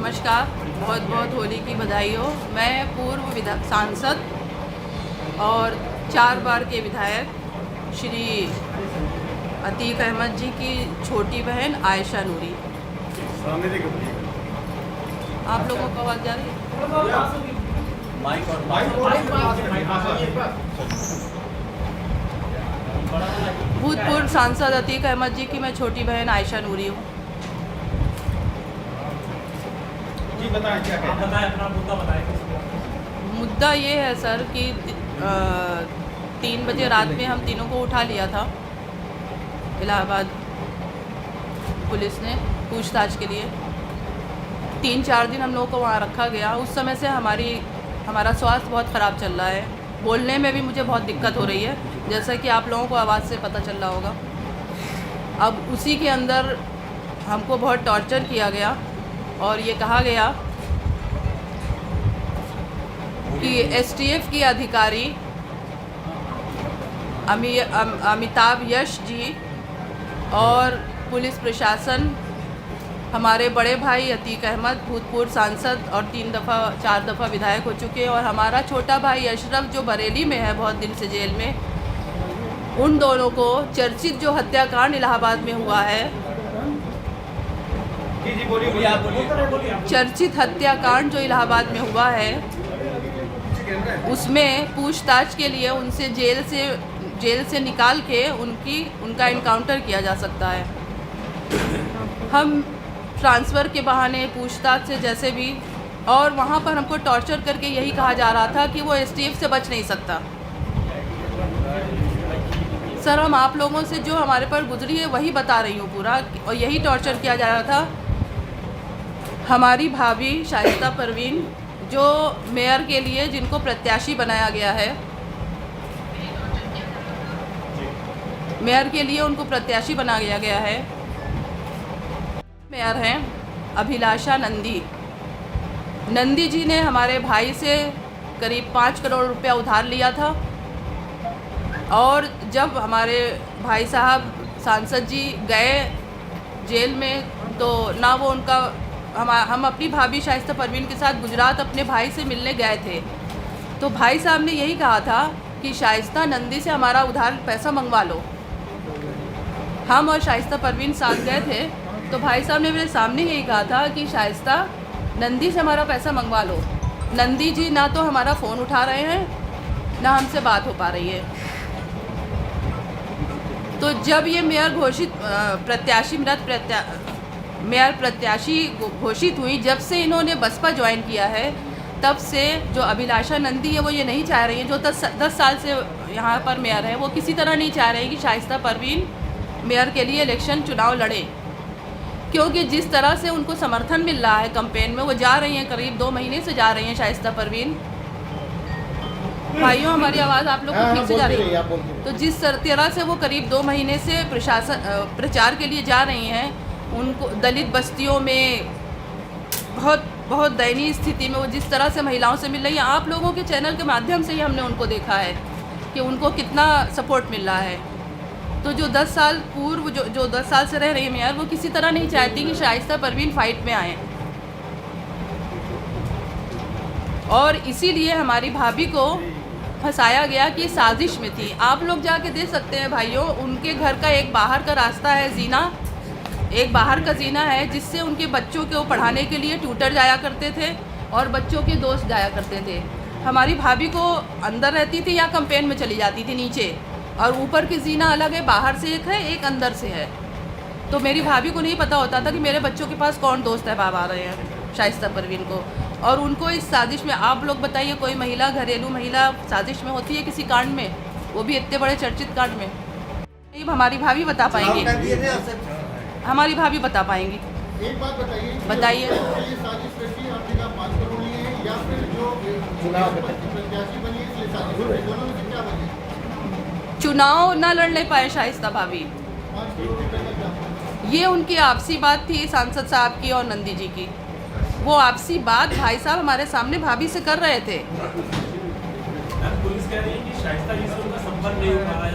नमस्कार, बहुत बहुत होली की बधाई हो। मैं पूर्व सांसद और 4 बार के विधायक श्री अतीक अहमद जी की छोटी बहन आयशा नूरी। आप लोगों को आवाज़ जा रही है? भूतपूर्व सांसद अतीक अहमद जी की मैं छोटी बहन आयशा नूरी हूँ। मुद्दा ये है सर कि 3 बजे रात में हम तीनों को उठा लिया था इलाहाबाद पुलिस ने पूछताछ के लिए। 3-4 दिन हम लोगों को वहाँ रखा गया। उस समय से हमारा स्वास्थ्य बहुत ख़राब चल रहा है। बोलने में भी मुझे बहुत दिक्कत हो रही है, जैसा कि आप लोगों को आवाज़ से पता चल रहा होगा। अब उसी के अंदर हमको बहुत टॉर्चर किया गया और ये कहा गया कि एसटीएफ की अधिकारी अमिताभ यश जी और पुलिस प्रशासन हमारे बड़े भाई अतीक अहमद भूतपूर्व सांसद और 4 दफ़ा विधायक हो चुके हैं, और हमारा छोटा भाई अशरफ जो बरेली में है बहुत दिन से जेल में, उन दोनों को चर्चित जो हत्याकांड इलाहाबाद में हुआ है, चर्चित हत्याकांड जो इलाहाबाद में हुआ है, उसमें पूछताछ के लिए उनसे जेल से निकाल के उनका इनकाउंटर किया जा सकता है। हम ट्रांसफ़र के बहाने पूछताछ से जैसे भी, और वहाँ पर हमको टॉर्चर करके यही कहा जा रहा था कि वो एसटीएफ से बच नहीं सकता। सर, हम आप लोगों से जो हमारे पर गुजरी है वही बता रही हूँ पूरा, और यही टॉर्चर किया जा रहा था। हमारी भाभी शाइस्ता परवीन जो मेयर के लिए जिनको प्रत्याशी बनाया गया है, मेयर के लिए उनको प्रत्याशी बनाया गया है, मेयर हैं अभिलाषा नंदी जी ने हमारे भाई से करीब 5 करोड़ रुपया उधार लिया था, और जब हमारे भाई साहब सांसद जी गए जेल में तो ना वो हम अपनी भाभी शाइस्ता परवीन के साथ गुजरात अपने भाई से मिलने गए थे, तो भाई साहब ने यही कहा था कि शाइस्ता नंदी से हमारा उधार पैसा मंगवा लो। हम और शाइस्ता परवीन साथ गए थे, तो भाई साहब ने मेरे सामने यही कहा था कि शाइस्ता नंदी से हमारा पैसा मंगवा लो। नंदी जी ना तो हमारा फ़ोन उठा रहे हैं, ना हमसे बात हो पा रही है। तो जब ये मेयर प्रत्याशी घोषित हुई, जब से इन्होंने बसपा ज्वाइन किया है, तब से जो अभिलाषा नंदी है वो ये नहीं चाह रही है, जो 10 साल से यहाँ पर मेयर है, वो किसी तरह नहीं चाह रहे हैं कि शाइस्ता परवीन मेयर के लिए इलेक्शन चुनाव लड़े, क्योंकि जिस तरह से उनको समर्थन मिल रहा है कैंपेन में, वो जा रही हैं, करीब 2 महीने से जा रही हैं शाइस्ता परवीन। भाइयों, हमारी आवाज़ आप लोग को ठीक से जा रही है? तो जिस तरह से वो करीब 2 महीने से प्रचार के लिए जा रही हैं, उनको दलित बस्तियों में बहुत दयनीय स्थिति में वो जिस तरह से महिलाओं से मिल रही है, आप लोगों के चैनल के माध्यम से ही हमने उनको देखा है कि उनको कितना सपोर्ट मिल रहा है। तो जो 10 साल पूर्व जो 10 साल से रह रही है मेयर, वो किसी तरह नहीं चाहती कि शाइस्ता परवीन फाइट में आए, और इसीलिए हमारी भाभी को फंसाया गया कि साजिश में थी। आप लोग जाके देख सकते हैं भाइयों, उनके घर का एक बाहर का रास्ता है, एक बाहर का जीना है, जिससे उनके बच्चों को पढ़ाने के लिए ट्यूटर जाया करते थे और बच्चों के दोस्त जाया करते थे। हमारी भाभी को अंदर रहती थी या कैंपेन में चली जाती थी नीचे, और ऊपर की जीना अलग है, बाहर से एक है, एक अंदर से है। तो मेरी भाभी को नहीं पता होता था कि मेरे बच्चों के पास कौन दोस्त है आ रहे हैं शाइस्ता परवीन को, और उनको इस साजिश में। आप लोग बताइए, कोई महिला, घरेलू महिला साजिश में होती है किसी कांड में, वो भी इतने बड़े चर्चित कांड में? हमारी भाभी बता पाएंगी, हमारी भाभी बता पाएंगी। एक बात बताइए। चुनाव ना लड़ने पाए शाइस्ता भाभी, ये उनकी आपसी बात थी सांसद साहब की और नंदी जी की। वो आपसी बात भाई साहब हमारे सामने भाभी से कर रहे थे। पुलिस कह रही है कि शाइस्ता जी से उनका संपर्क नहीं हो पा रहा है,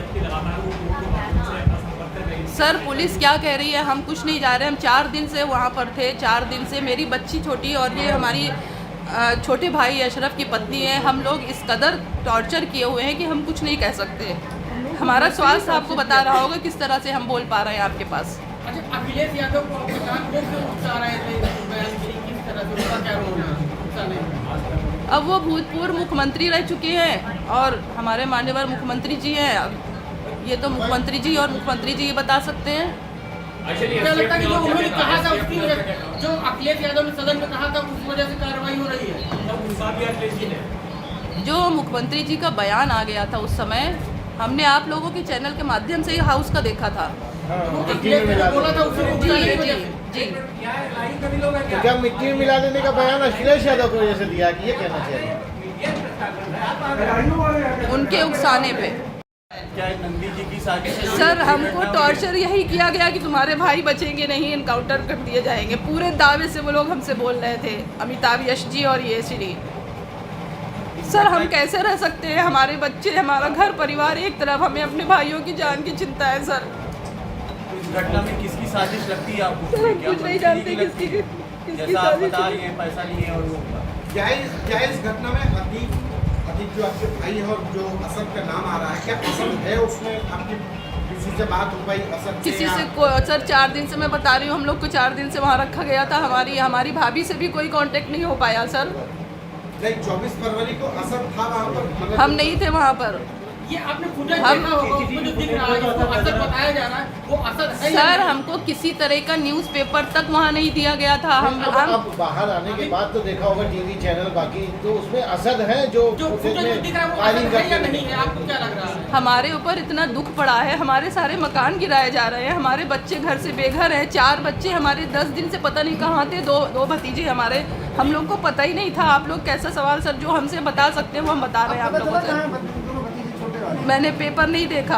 सर पुलिस क्या कह रही है, हम कुछ नहीं जा रहे, हम 4 दिन से वहाँ पर थे, 4 दिन से मेरी बच्ची छोटी और ये हमारी छोटे भाई अशरफ की पत्नी है, हम लोग इस कदर टॉर्चर किए हुए हैं कि हम कुछ नहीं कह सकते। हमारा स्वास्थ्य आपको बता रहा होगा किस तरह से हम बोल पा रहे हैं आपके पास। अच्छा, अखिलेश यादव को आपके साथ वो क्यों उकसा रहे थे, बयानगिरी किस तरह से, उनका क्या रोल है उकसाने में? अब वो भूतपूर्व मुख्यमंत्री रह चुके हैं और हमारे माननीय मुख्यमंत्री जी हैं। अब ये तो मुख्यमंत्री जी और मुख्यमंत्री जी बता सकते हैं। क्या लगता है कि जो उन्होंने कहा था उसकी वजह, जो अखिलेश यादव ने सदन में कहा था उस वजह से कार्रवाई हो रही है? जो मुख्यमंत्री जी का बयान आ गया था उस समय, हमने आप लोगों के चैनल के माध्यम से ही हाउस का देखा था। अखिलेश ने बोला था उसको जी उकसाने की जी वजह से। जी। तो क्या मिट्टी में मिला देने का बयान अखिलेश यादव की वजह से दिया कि ये कहना चाहिए उनके उकसाने पे। क्या नंदी जी की साजिश है? सर हमको टॉर्चर यही किया गया कि तुम्हारे भाई बचेंगे नहीं, इनकाउंटर कर दिए जाएंगे, पूरे दावे से वो लोग हमसे बोल रहे थे, अमिताभ यश जी और ये श्री। सर हम कैसे रह सकते हैं, हमारे बच्चे, हमारा घर परिवार एक तरफ, हमें अपने भाइयों की जान की चिंता है सर। इस घटना में किसकी साजिश लगती है आपको? सर हम क्या कुछ नहीं मंत्री जानते की लगती है? किसकी जैसा आप साजिश बता है। रही हैं पैसा लिए हैं और वो क्या इस घटना में अतीक जो आपके भाई है और जो असद का नाम आ रहा है, क्या असद है उसमें? आपकी किसी से बात हो पाई असद से? किसी से सर 4 दिन से मैं बता रही हूँ, हम लोग को 4 दिन से वहाँ रखा गया था, हमारी भाभी से भी कोई कांटेक्ट नहीं हो पाया सर। नहीं, 24 फरवरी को असद था वहाँ पर, मतलब हम नहीं थे वहाँ पर। ये आपने फुटेज हम- देखा होगा, उसमें जो दिख रहा है, जिसको असद बताया जा रहा है, वो असद है या सर नहीं? हमको किसी तरह का न्यूज़पेपर तक वहाँ नहीं दिया गया था। हम अब बाहर आने के बाद तो देखा होगा टीवी चैनल बाकी, तो उसमें असद है जो जो फुटेज फुटेज में दिख रहा है वो फायरिंग असद है या करते नहीं हैं। है, आपको क्या लग रहा है? हमारे ऊपर इतना दुख पड़ा है, हमारे सारे मकान गिराए जा रहे हैं, हमारे बच्चे घर से बेघर हैं, 4 बच्चे हमारे 10 दिन से पता नहीं कहाँ थे, दो भतीजे हमारे, हम लोग को पता ही नहीं था। आप लोग कैसा सवाल सर जो हमसे बता सकते हैं वो हम बता रहे हैं आप लोगों से। मैंने पेपर नहीं देखा,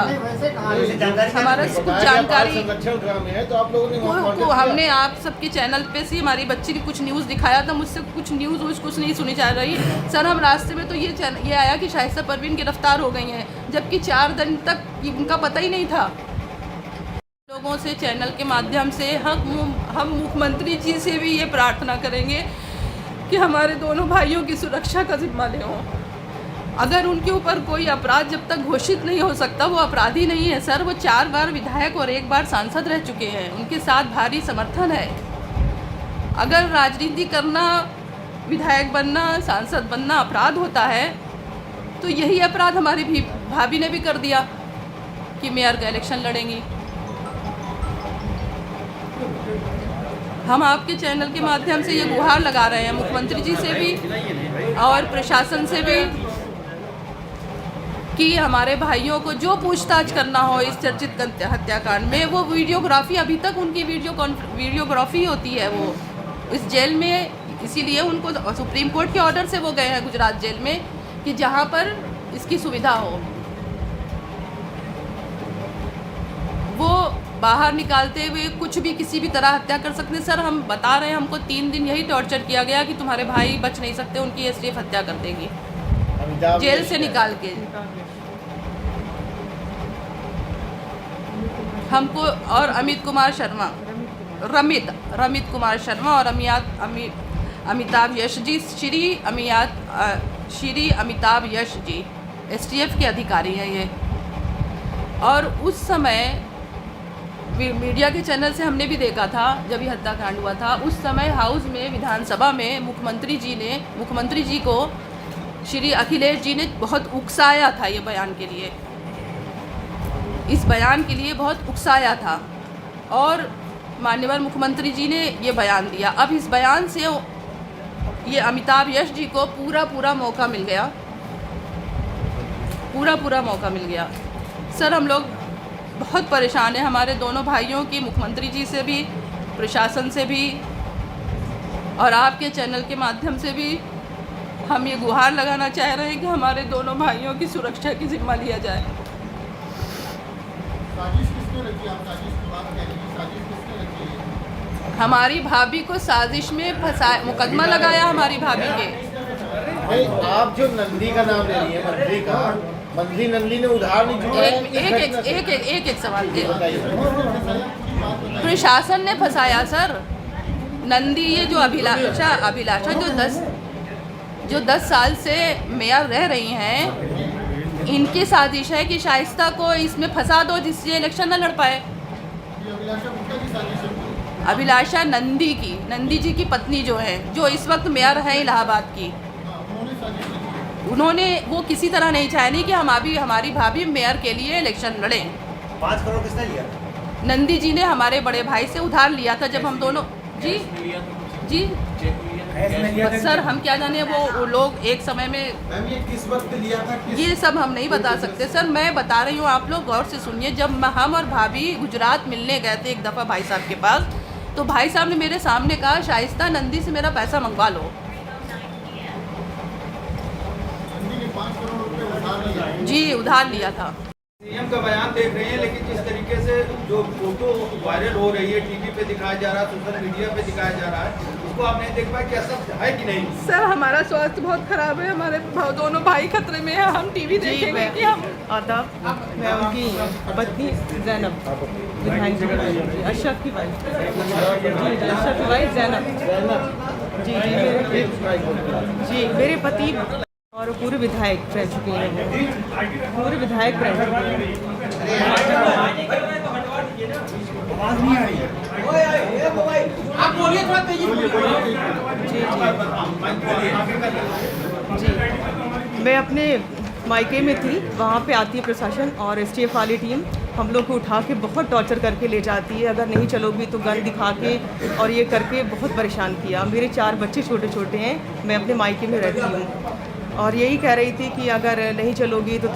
हमारा कुछ जानकारी संरक्षण ग्राम में है तो आप लोगों ने वहाँ को contact हमने किया? आप सबके चैनल पे से हमारी बच्ची की कुछ न्यूज़ दिखाया था, मुझसे कुछ न्यूज़ कुछ नहीं सुनी जा रही सर। हम रास्ते में तो ये आया कि शाइस्ता परवीन गिरफ्तार हो गई हैं, जबकि 4 दिन तक उनका पता ही नहीं था। लोगों से चैनल के माध्यम से हम मुख्यमंत्री जी से भी ये प्रार्थना करेंगे कि हमारे दोनों भाइयों की सुरक्षा का जिम्मा लें हों। अगर उनके ऊपर कोई अपराध जब तक घोषित नहीं हो सकता वो अपराधी नहीं है सर। वो 4 बार विधायक और 1 बार सांसद रह चुके हैं, उनके साथ भारी समर्थन है। अगर राजनीति करना, विधायक बनना, सांसद बनना अपराध होता है तो यही अपराध हमारी भी भाभी ने भी कर दिया कि मेयर का इलेक्शन लड़ेंगी। हम आपके चैनल के माध्यम से ये गुहार लगा रहे हैं मुख्यमंत्री जी से भी और प्रशासन से भी कि हमारे भाइयों को जो पूछताछ करना हो इस चर्चित हत्याकांड में, वो वीडियोग्राफी, अभी तक उनकी वीडियोग्राफी होती है वो इस जेल में। इसीलिए उनको सुप्रीम कोर्ट के ऑर्डर से वो गए हैं गुजरात जेल में कि जहाँ पर इसकी सुविधा हो। वो बाहर निकालते हुए कुछ भी किसी भी तरह हत्या कर सकते हैं सर। हम बता रहे हैं, हमको 3 दिन यही टॉर्चर किया गया कि तुम्हारे भाई बच नहीं सकते, उनकी एसटीएफ हत्या कर देगी जेल से निकाल के। हमको और रमित कुमार शर्मा और अमिताभ यश जी, श्री अमिताभ यश जी एसटीएफ के अधिकारी हैं ये। और उस समय मीडिया के चैनल से हमने भी देखा था जब ये हत्याकांड हुआ था, उस समय हाउस में विधानसभा में मुख्यमंत्री जी को श्री अखिलेश जी ने बहुत उकसाया था ये बयान के लिए, इस बयान के लिए बहुत उकसाया था और माननीय मुख्यमंत्री जी ने ये बयान दिया। अब इस बयान से ये अमिताभ यश जी को पूरा मौका मिल गया, पूरा मौका मिल गया। सर हम लोग बहुत परेशान हैं, हमारे दोनों भाइयों की, मुख्यमंत्री जी से भी, प्रशासन से भी और आपके चैनल के माध्यम से भी हम ये गुहार लगाना चाह रहे हैं कि हमारे दोनों भाइयों की सुरक्षा की जिम्मा लिया जाए। साजिश किसने रची? आप साजिश की बात कह रही हैं, साजिश किसने रची है? हमारी भाभी को साजिश में फंसाया, मुकदमा लगाया हमारी भाभी के। नहीं, आप जो नंदी का नाम ले रही है मंत्री का, मंदी नंदी ने उधार नहीं चुकाया। एक सवाल प्रशासन ने फंसाया सर। नंदी ये जो अभिलाषा जो 10 साल से मेयर रह रही हैं, इनकी साजिश है कि शाइस्ता को इसमें फंसा दो जिससे इलेक्शन न लड़ पाए। अभिलाषा नंदी जी की पत्नी जो है, जो इस वक्त मेयर है इलाहाबाद की, उन्होंने वो किसी तरह नहीं चाहे कि हमारी भाभी मेयर के लिए इलेक्शन लड़ें। 5 करोड़ किसने लिया? नंदी जी ने हमारे बड़े भाई से उधार लिया था जब हम दोनों जी सर हम क्या जाने वो लोग एक समय में। मैम ये किस वक्त लिया था? ये सब हम नहीं बता सकते सर। मैं बता रही हूँ, आप लोग गौर से सुनिए। जब हम और भाभी गुजरात मिलने गए थे एक दफ़ा भाई साहब के पास, तो भाई साहब ने मेरे सामने कहा शाइस्ता नंदी से मेरा पैसा मंगवा लो। जी उधार लिया था। सीएम का बयान देख रहे हैं, लेकिन जिस तरीके से जो फोटो वायरल हो रही है, टीवी पे दिखाया जा रहा है, सोशल मीडिया पे दिखाया जा रहा है, उसको आप नहीं देख पाए क्या सब है कि नहीं? सर हमारा स्वास्थ्य बहुत खराब है, हमारे दोनों भाई खतरे में है। हम टीवी देखेंगे कि हम मैं उनकी पत्नी जैनब अशरफ की वाइफ जैनब जी मेरे पति और पूरे विधायक रह चुके हैं, पूरे विधायक रह चुके हैं। आप बोलिए थोड़ा तेजी जी मैं अपने मायके में थी, वहाँ पे आती है प्रशासन और एसटीएफ वाली टीम, हम लोग को उठा के बहुत टॉर्चर करके ले जाती है। अगर नहीं चलोगी तो गन दिखा के और ये करके बहुत परेशान किया। मेरे 4 बच्चे छोटे छोटे हैं, मैं अपने मायके में रहती हूँ और यही कह रही थी कि अगर नहीं चलोगी तो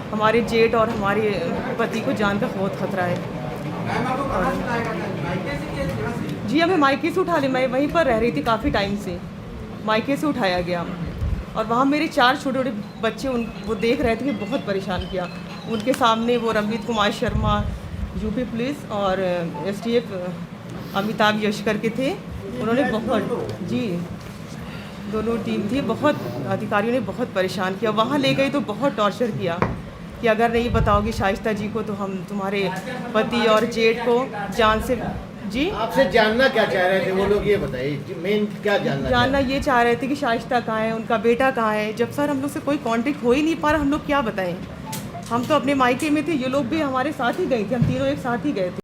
हमारे जेठ और हमारे पति को जान का बहुत खतरा है। जी हमें मायके से उठा ले, मैं वहीं पर रह रही थी काफ़ी टाइम से, मायके से उठाया गया और वहाँ मेरे 4 छोटे छोटे बच्चे वो देख रहे थे कि बहुत परेशान किया। उनके सामने वो रंजीत कुमार शर्मा यूपी पुलिस और एसटीएफ अमिताभ यशकर के थे, उन्होंने बहुत जी दोनों टीम थी, बहुत अधिकारियों ने बहुत परेशान किया। वहाँ ले गई तो बहुत टॉर्चर किया कि अगर नहीं बताओगी शाइस्ता जी को तो हम तुम्हारे पति और जेठ को जान से। जी आपसे जानना क्या चाह रहे थे वो लोग, ये बताइए मेन क्या जानना ये चाह रहे थे कि शाइस्ता कहाँ है, उनका बेटा कहाँ है। जब सर हम लोग से कोई कांटेक्ट हो ही नहीं पा रहा, हम लोग क्या बताएं। हम तो अपने मायके में थे, ये लोग भी हमारे साथ ही गए थे, हम तीनों एक साथ ही गए थे।